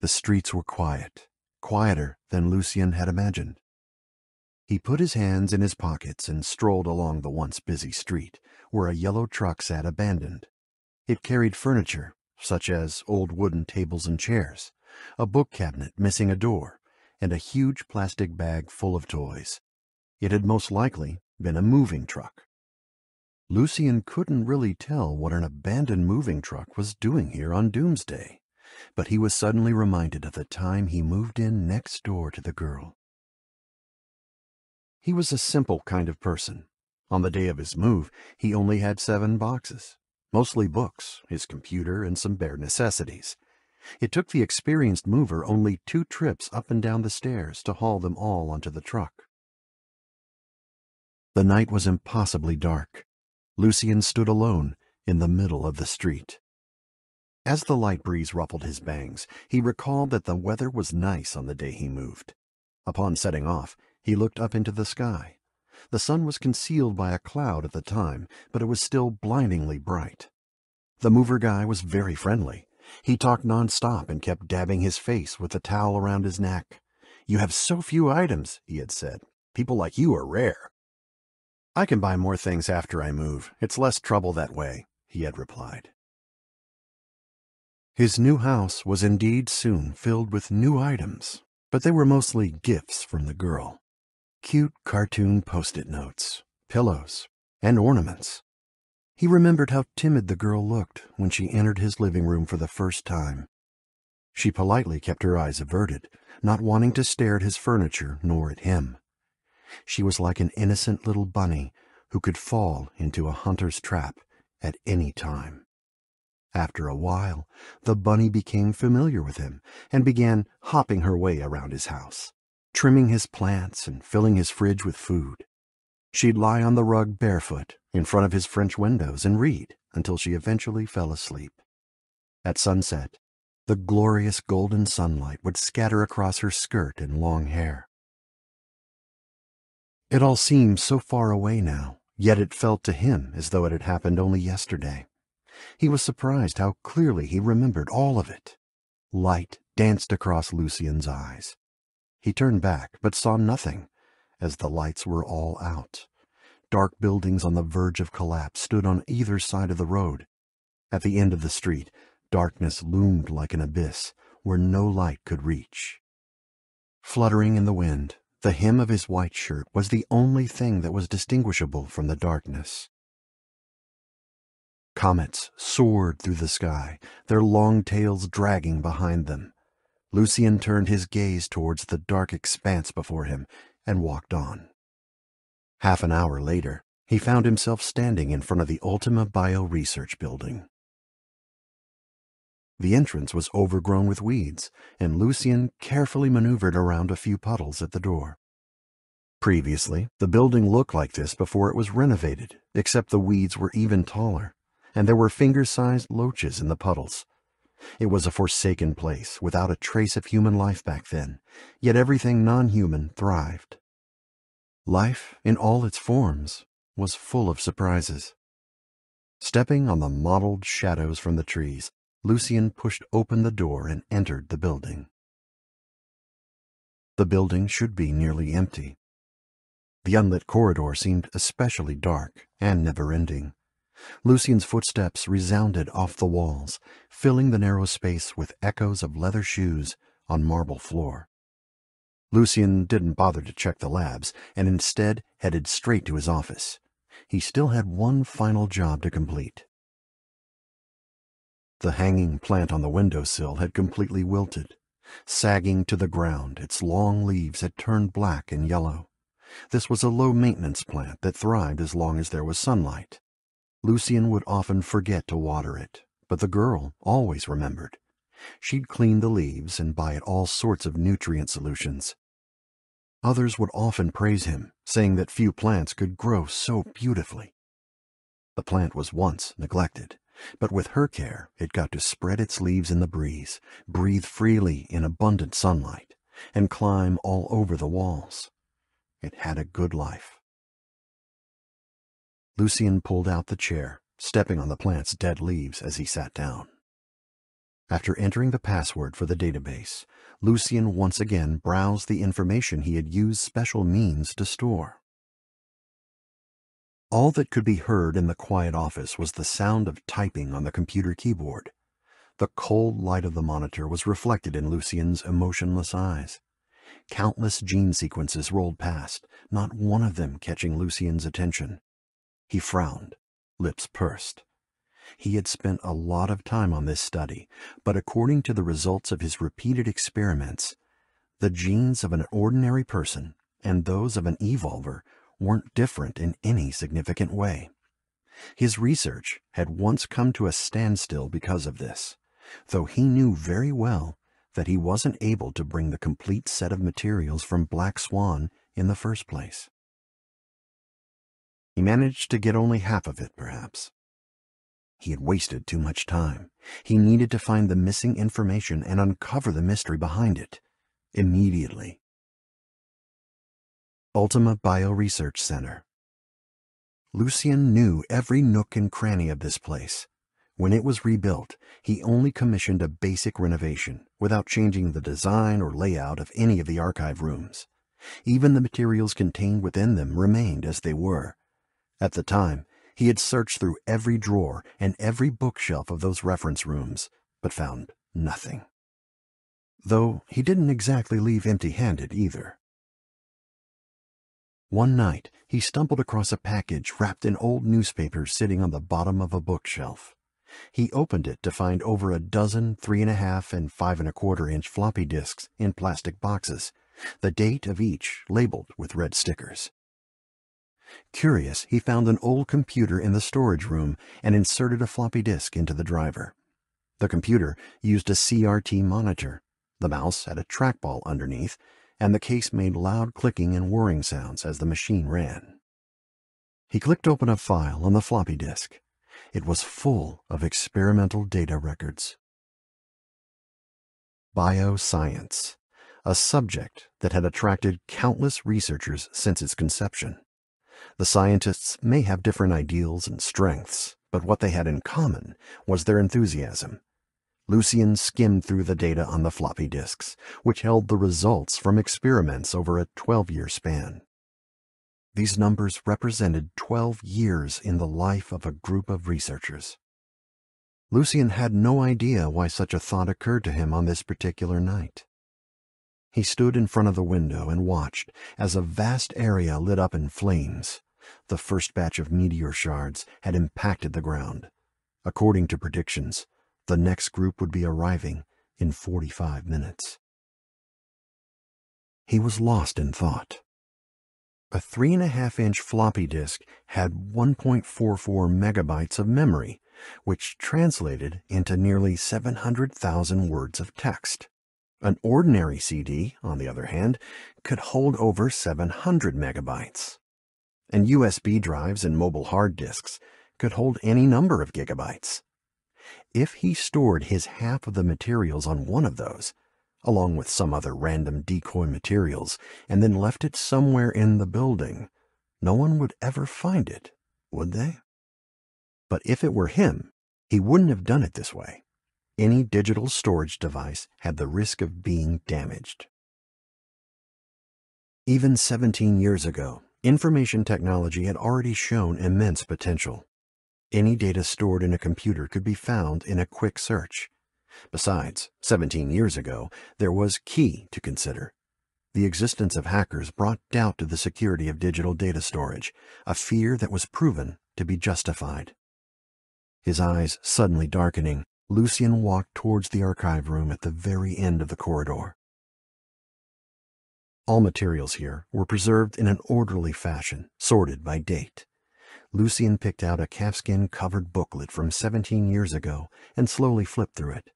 The streets were quiet, quieter than Lucien had imagined. He put his hands in his pockets and strolled along the once busy street, where a yellow truck sat abandoned. It carried furniture, such as old wooden tables and chairs, a book cabinet missing a door, and a huge plastic bag full of toys. It had most likely been a moving truck. Lucien couldn't really tell what an abandoned moving truck was doing here on Doomsday, but he was suddenly reminded of the time he moved in next door to the girl. He was a simple kind of person. On the day of his move, he only had 7 boxes, mostly books, his computer, and some bare necessities. It took the experienced mover only 2 trips up and down the stairs to haul them all onto the truck. The night was impossibly dark. Lucien stood alone in the middle of the street. As the light breeze ruffled his bangs, he recalled that the weather was nice on the day he moved. Upon setting off, he looked up into the sky. The sun was concealed by a cloud at the time, but it was still blindingly bright. The mover guy was very friendly. He talked nonstop and kept dabbing his face with the towel around his neck. "You have so few items," he had said. "People like you are rare." "I can buy more things after I move. It's less trouble that way," he had replied. His new house was indeed soon filled with new items, but they were mostly gifts from the girl. Cute cartoon post-it notes, pillows, and ornaments. He remembered how timid the girl looked when she entered his living room for the first time. She politely kept her eyes averted, not wanting to stare at his furniture nor at him. She was like an innocent little bunny who could fall into a hunter's trap at any time. After a while, the bunny became familiar with him and began hopping her way around his house, trimming his plants and filling his fridge with food. She'd lie on the rug barefoot in front of his French windows and read until she eventually fell asleep. At sunset, the glorious golden sunlight would scatter across her skirt and long hair. It all seemed so far away now, yet it felt to him as though it had happened only yesterday. He was surprised how clearly he remembered all of it. Light danced across Lucien's eyes. He turned back, but saw nothing, as the lights were all out. Dark buildings on the verge of collapse stood on either side of the road. At the end of the street, darkness loomed like an abyss where no light could reach. Fluttering in the wind, the hem of his white shirt was the only thing that was distinguishable from the darkness. Comets soared through the sky, their long tails dragging behind them. Lucien turned his gaze towards the dark expanse before him and walked on. Half an hour later, he found himself standing in front of the Ultima Bio Research Building. The entrance was overgrown with weeds, and Lucien carefully maneuvered around a few puddles at the door. Previously, the building looked like this before it was renovated, except the weeds were even taller, and there were finger-sized loaches in the puddles. It was a forsaken place, without a trace of human life back then, yet everything non-human thrived. Life, in all its forms, was full of surprises. Stepping on the mottled shadows from the trees, Lucien pushed open the door and entered the building. The building should be nearly empty. The unlit corridor seemed especially dark and never-ending. Lucien's footsteps resounded off the walls, filling the narrow space with echoes of leather shoes on marble floor. Lucien didn't bother to check the labs and instead headed straight to his office. He still had one final job to complete. The hanging plant on the windowsill had completely wilted. Sagging to the ground, its long leaves had turned black and yellow. This was a low-maintenance plant that thrived as long as there was sunlight. Lucien would often forget to water it, but the girl always remembered. She'd clean the leaves and buy it all sorts of nutrient solutions. Others would often praise him, saying that few plants could grow so beautifully. The plant was once neglected, but with her care it got to spread its leaves in the breeze, breathe freely in abundant sunlight, and climb all over the walls. It had a good life. Lucien pulled out the chair, stepping on the plant's dead leaves as he sat down. After entering the password for the database, Lucien once again browsed the information he had used special means to store. All that could be heard in the quiet office was the sound of typing on the computer keyboard. The cold light of the monitor was reflected in Lucien's emotionless eyes. Countless gene sequences rolled past, not one of them catching Lucien's attention. He frowned, lips pursed. He had spent a lot of time on this study, but according to the results of his repeated experiments, the genes of an ordinary person and those of an evolver weren't different in any significant way. His research had once come to a standstill because of this, though he knew very well that he wasn't able to bring the complete set of materials from Black Swan in the first place. He managed to get only half of it, perhaps. He had wasted too much time. He needed to find the missing information and uncover the mystery behind it, immediately. Ultima Bioresearch Center. Lucien knew every nook and cranny of this place. When it was rebuilt, he only commissioned a basic renovation without changing the design or layout of any of the archive rooms. Even the materials contained within them remained as they were. At the time, he had searched through every drawer and every bookshelf of those reference rooms, but found nothing. Though he didn't exactly leave empty-handed either. One night, he stumbled across a package wrapped in old newspapers sitting on the bottom of a bookshelf. He opened it to find over a dozen 3.5 and 5.25-inch floppy disks in plastic boxes, the date of each labeled with red stickers. Curious, he found an old computer in the storage room and inserted a floppy disk into the driver. The computer used a CRT monitor. The mouse had a trackball underneath, and the case made loud clicking and whirring sounds as the machine ran. He clicked open a file on the floppy disk. It was full of experimental data records. Bioscience, a subject that had attracted countless researchers since its conception. The scientists may have different ideals and strengths, but what they had in common was their enthusiasm. Lucien skimmed through the data on the floppy disks, which held the results from experiments over a 12-year span. These numbers represented 12 years in the life of a group of researchers. Lucien had no idea why such a thought occurred to him on this particular night. He stood in front of the window and watched as a vast area lit up in flames. The first batch of meteor shards had impacted the ground. According to predictions, the next group would be arriving in 45 minutes. He was lost in thought. A 3.5-inch floppy disk had 1.44 megabytes of memory, which translated into nearly 700,000 words of text. An ordinary CD, on the other hand, could hold over 700 megabytes. And USB drives and mobile hard disks could hold any number of gigabytes. If he stored his half of the materials on one of those, along with some other random decoy materials, and then left it somewhere in the building, no one would ever find it, would they? But if it were him, he wouldn't have done it this way. Any digital storage device had the risk of being damaged. Even 17 years ago, information technology had already shown immense potential. Any data stored in a computer could be found in a quick search. Besides, 17 years ago, there was key to consider. The existence of hackers brought doubt to the security of digital data storage, a fear that was proven to be justified. His eyes suddenly darkening, Lucien walked towards the archive room at the very end of the corridor. All materials here were preserved in an orderly fashion, sorted by date. Lucien picked out a calfskin-covered booklet from 17 years ago and slowly flipped through it.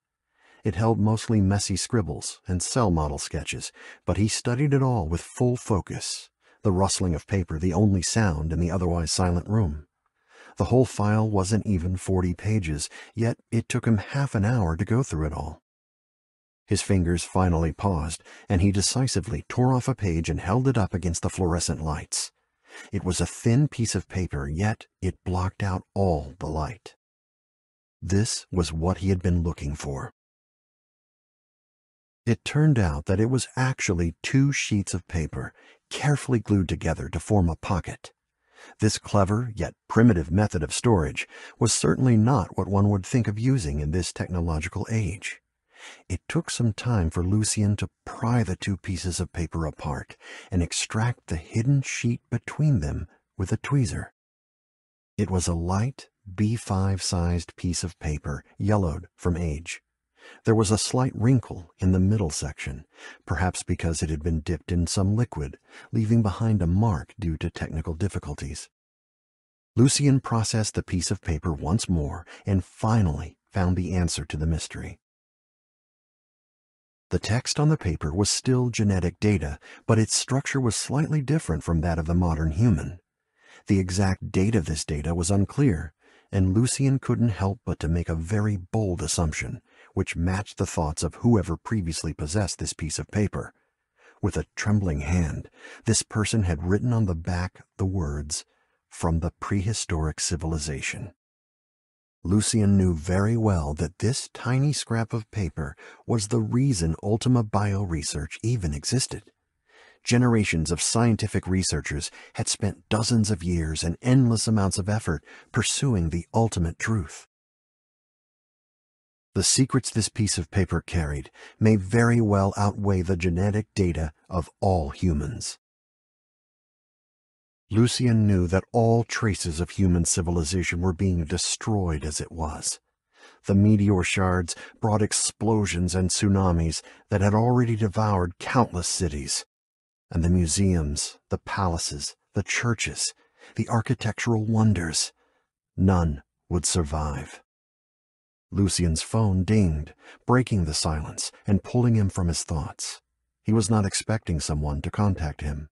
It held mostly messy scribbles and cell model sketches, but he studied it all with full focus, the rustling of paper the only sound in the otherwise silent room. The whole file wasn't even 40 pages, yet it took him half an hour to go through it all. His fingers finally paused, and he decisively tore off a page and held it up against the fluorescent lights. It was a thin piece of paper, yet it blocked out all the light. This was what he had been looking for. It turned out that it was actually 2 sheets of paper, carefully glued together to form a pocket. This clever yet primitive method of storage was certainly not what one would think of using in this technological age. It took some time for Lucien to pry the 2 pieces of paper apart and extract the hidden sheet between them with a tweezer. It was a light B5-sized piece of paper, yellowed from age. There was a slight wrinkle in the middle section, perhaps because it had been dipped in some liquid, leaving behind a mark due to technical difficulties. Lucien processed the piece of paper once more and finally found the answer to the mystery. The text on the paper was still genetic data, but its structure was slightly different from that of the modern human. The exact date of this data was unclear, and Lucien couldn't help but to make a very bold assumption, which matched the thoughts of whoever previously possessed this piece of paper. With a trembling hand, this person had written on the back the words, "From the prehistoric civilization." Lucien knew very well that this tiny scrap of paper was the reason Ultima Bio research even existed. Generations of scientific researchers had spent dozens of years and endless amounts of effort pursuing the ultimate truth. The secrets this piece of paper carried may very well outweigh the genetic data of all humans. Lucien knew that all traces of human civilization were being destroyed as it was. The meteor shards brought explosions and tsunamis that had already devoured countless cities. And the museums, the palaces, the churches, the architectural wonders, none would survive. Lucien's phone dinged, breaking the silence and pulling him from his thoughts. He was not expecting someone to contact him.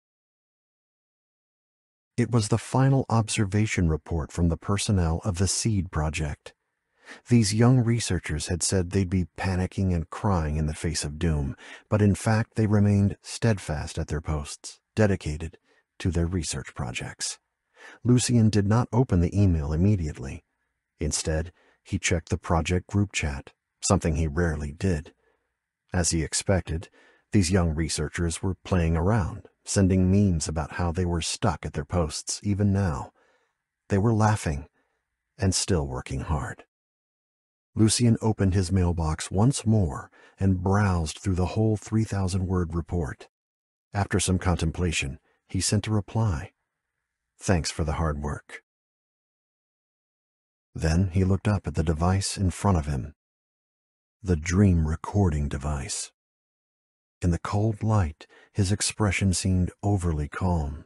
It was the final observation report from the personnel of the SEED project. These young researchers had said they'd be panicking and crying in the face of doom, but in fact they remained steadfast at their posts, dedicated to their research projects. Lucien did not open the email immediately. Instead, he checked the project group chat, something he rarely did. As he expected, these young researchers were playing around, sending memes about how they were stuck at their posts even now. They were laughing and still working hard. Lucien opened his mailbox once more and browsed through the whole 3,000-word report. After some contemplation, he sent a reply. "Thanks for the hard work." Then he looked up at the device in front of him. The dream recording device. In the cold light, his expression seemed overly calm.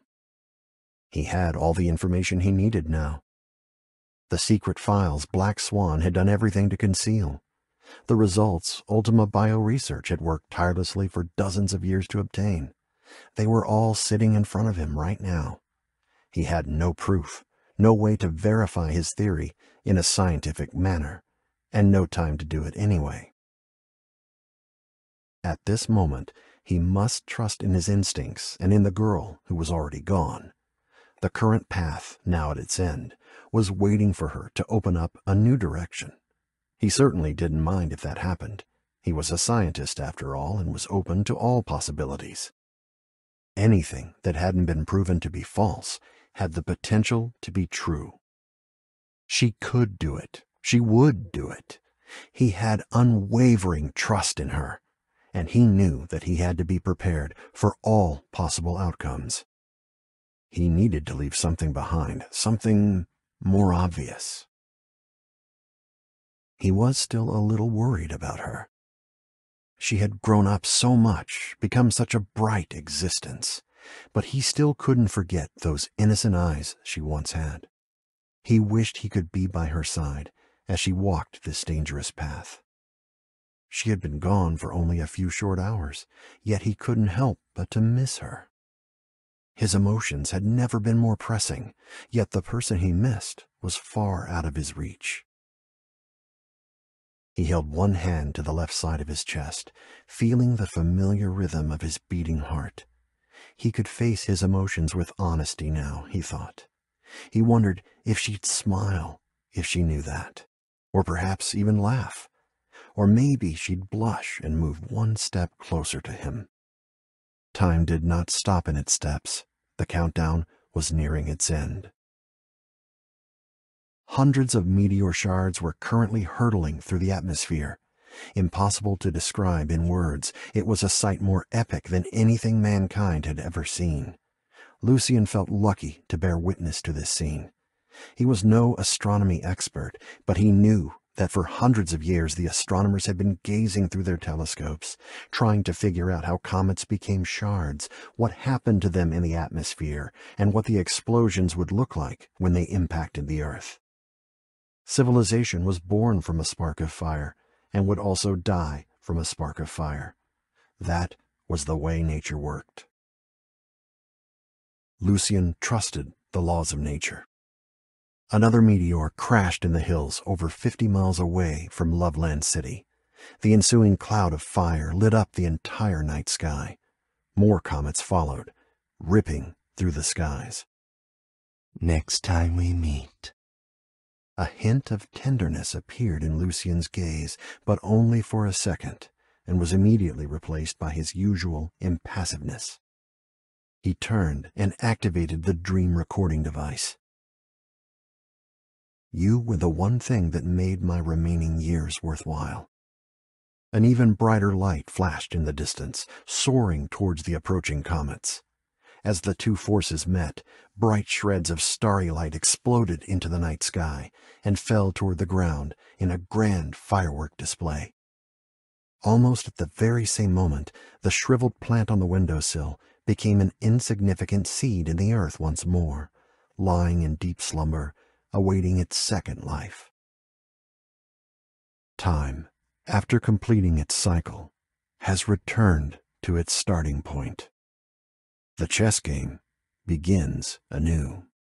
He had all the information he needed now. The secret files Black Swan had done everything to conceal. The results Ultima Bio Research had worked tirelessly for dozens of years to obtain. They were all sitting in front of him right now. He had no proof, no way to verify his theory in a scientific manner, and no time to do it anyway. At this moment, he must trust in his instincts and in the girl who was already gone. The current path, now at its end, was waiting for her to open up a new direction. He certainly didn't mind if that happened. He was a scientist, after all, and was open to all possibilities. Anything that hadn't been proven to be false had the potential to be true. She could do it. She would do it. He had unwavering trust in her, and he knew that he had to be prepared for all possible outcomes. He needed to leave something behind, something more obvious. He was still a little worried about her. She had grown up so much, become such a bright existence, but he still couldn't forget those innocent eyes she once had. He wished he could be by her side as she walked this dangerous path. She had been gone for only a few short hours, yet he couldn't help but to miss her. His emotions had never been more pressing, yet the person he missed was far out of his reach. He held one hand to the left side of his chest, feeling the familiar rhythm of his beating heart. He could face his emotions with honesty now, he thought. He wondered if she'd smile if she knew that, or perhaps even laugh, or maybe she'd blush and move one step closer to him. Time did not stop in its steps. The countdown was nearing its end. Hundreds of meteor shards were currently hurtling through the atmosphere. Impossible to describe in words, it was a sight more epic than anything mankind had ever seen. Lucien felt lucky to bear witness to this scene. He was no astronomy expert, but he knew that for hundreds of years the astronomers had been gazing through their telescopes, trying to figure out how comets became shards, what happened to them in the atmosphere, and what the explosions would look like when they impacted the Earth. Civilization was born from a spark of fire, and would also die from a spark of fire. That was the way nature worked. Lucien trusted the laws of nature. Another meteor crashed in the hills over 50 miles away from Loveland City. The ensuing cloud of fire lit up the entire night sky. More comets followed, ripping through the skies. Next time we meet. A hint of tenderness appeared in Lucien's gaze, but only for a second, and was immediately replaced by his usual impassiveness. He turned and activated the dream recording device. You were the one thing that made my remaining years worthwhile. An even brighter light flashed in the distance, soaring towards the approaching comets. As the two forces met, bright shreds of starry light exploded into the night sky and fell toward the ground in a grand firework display. Almost at the very same moment, the shriveled plant on the windowsill became an insignificant seed in the earth once more, lying in deep slumber, awaiting its second life. Time, after completing its cycle, has returned to its starting point. The chess game begins anew.